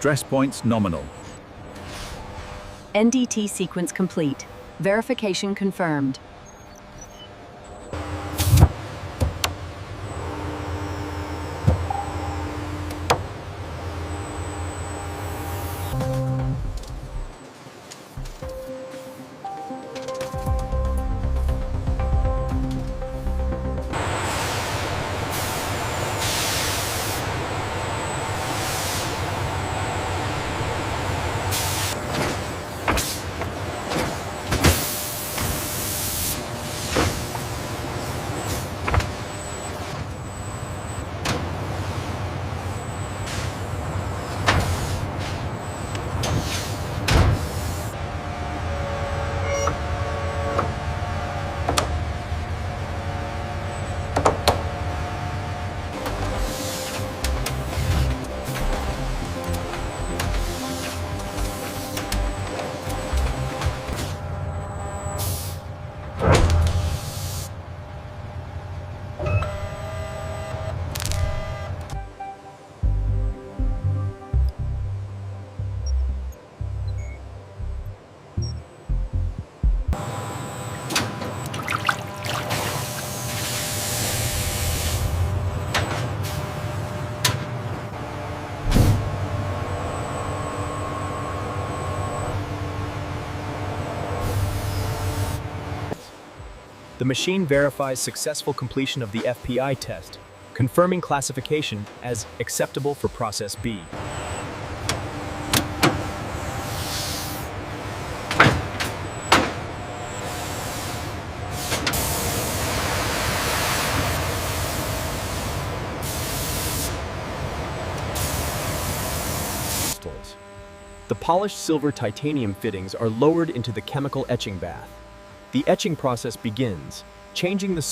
Stress points nominal. NDT sequence complete. Verification confirmed. The machine verifies successful completion of the FPI test, confirming classification as acceptable for Process B. The polished silver titanium fittings are lowered into the chemical etching bath. The etching process begins, changing the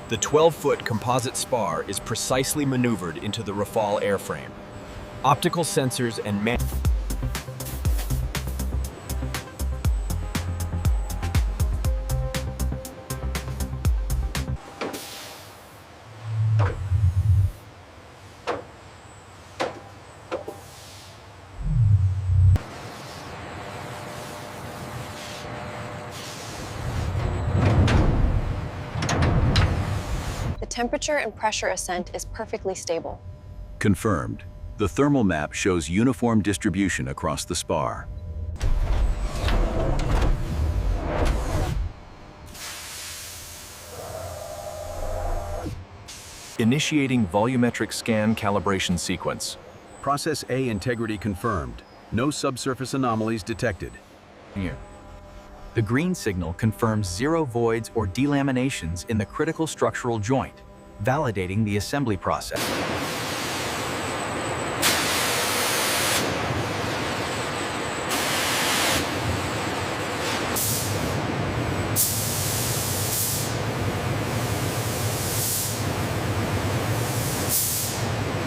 The 12-foot composite spar is precisely maneuvered into the Rafale airframe. Optical sensors and Temperature and pressure ascent is perfectly stable. Confirmed. The thermal map shows uniform distribution across the spar. Initiating volumetric scan calibration sequence. Process A integrity confirmed. No subsurface anomalies detected. Here. The green signal confirms zero voids or delaminations in the critical structural joint, validating the assembly process.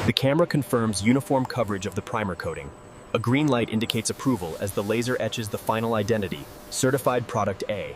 The camera confirms uniform coverage of the primer coating. A green light indicates approval as the laser etches the final identity, certified product A.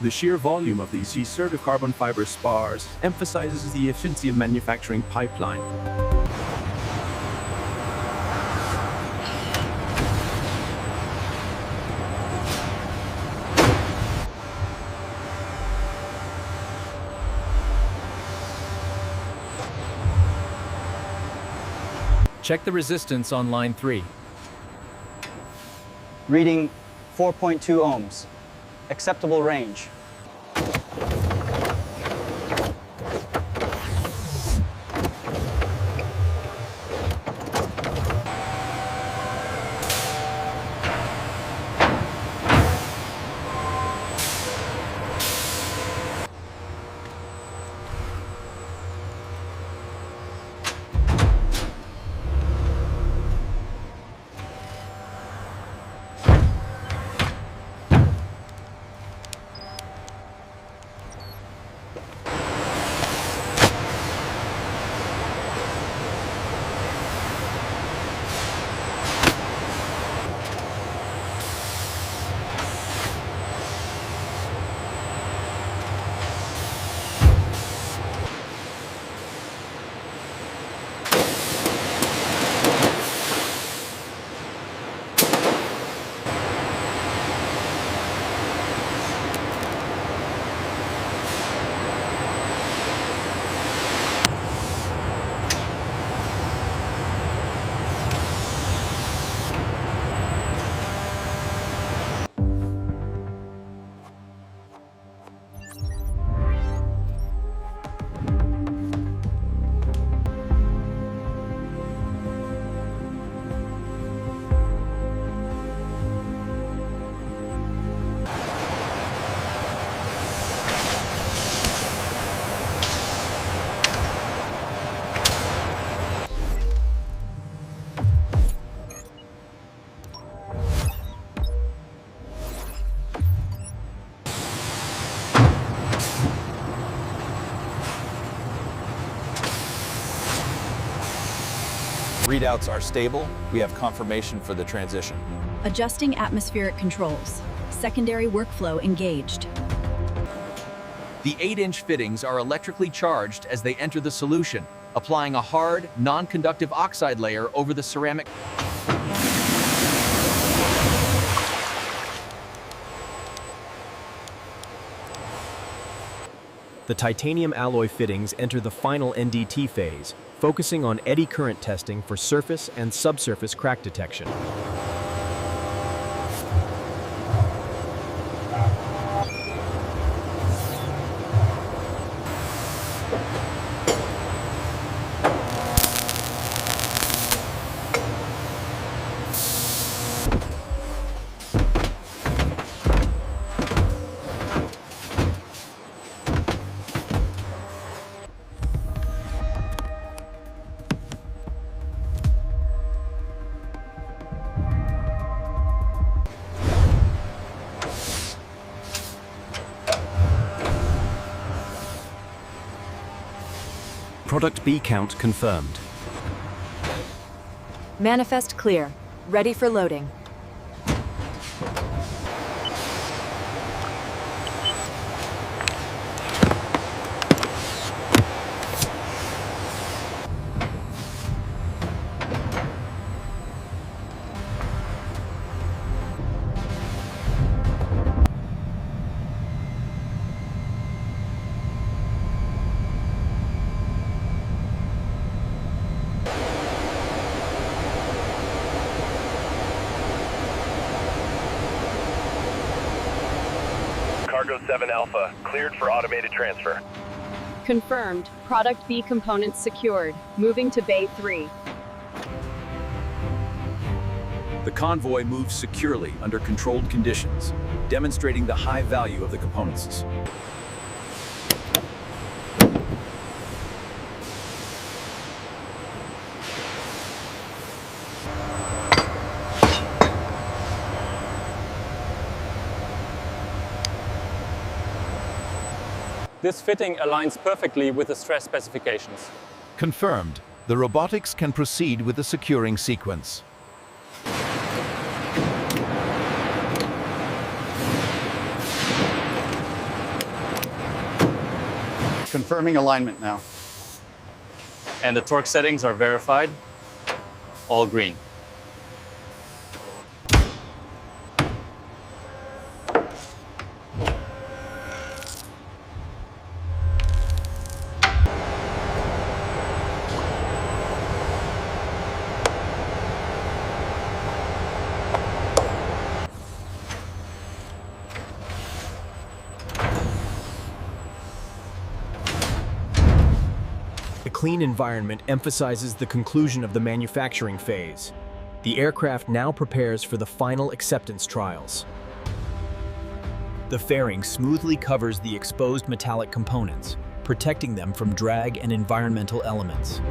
The sheer volume of these assertive carbon fiber spars emphasizes the efficiency of manufacturing pipeline. Check the resistance on line 3. Reading 4.2 ohms. Acceptable range. Readouts are stable. We have confirmation for the transition. Adjusting atmospheric controls. Secondary workflow engaged. The 8-inch fittings are electrically charged as they enter the solution, applying a hard, non-conductive oxide layer over the ceramic. The titanium alloy fittings enter the final NDT phase, focusing on eddy current testing for surface and subsurface crack detection. Product B count confirmed. Manifest clear. Ready for loading. Cargo 7 Alpha, cleared for automated transfer. Confirmed. Product B components secured. Moving to Bay 3. The convoy moves securely under controlled conditions, demonstrating the high value of the components. This fitting aligns perfectly with the stress specifications. Confirmed. The robotics can proceed with the securing sequence. Confirming alignment now. And the torque settings are verified. All green. The clean environment emphasizes the conclusion of the manufacturing phase. The aircraft now prepares for the final acceptance trials. The fairing smoothly covers the exposed metallic components, protecting them from drag and environmental elements.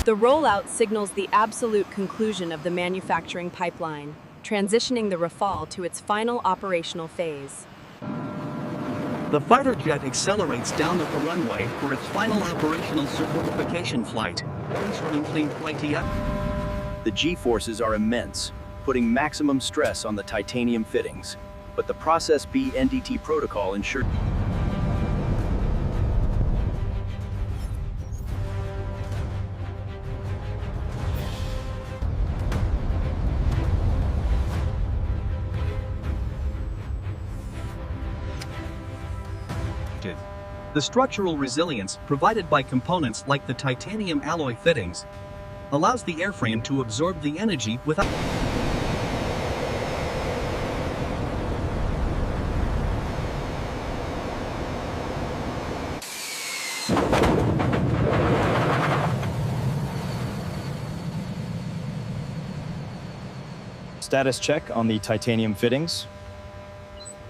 The rollout signals the absolute conclusion of the manufacturing pipeline, transitioning the Rafale to its final operational phase. The fighter jet accelerates down the runway for its final operational certification flight. Ensuring clean flight TF. The G-forces are immense, putting maximum stress on the titanium fittings, but the Process B NDT protocol ensured the structural resilience provided by components like the titanium alloy fittings allows the airframe to absorb the energy without Status check on the titanium fittings.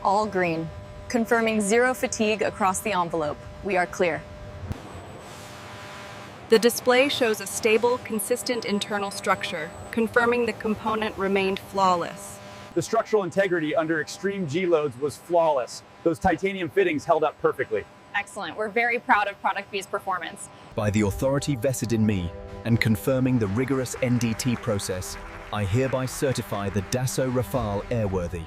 All green. Confirming zero fatigue across the envelope. We are clear. The display shows a stable, consistent internal structure, confirming the component remained flawless. The structural integrity under extreme G loads was flawless. Those titanium fittings held up perfectly. Excellent. We're very proud of Product B's performance. By the authority vested in me and confirming the rigorous NDT process, I hereby certify the Dassault Rafale airworthy.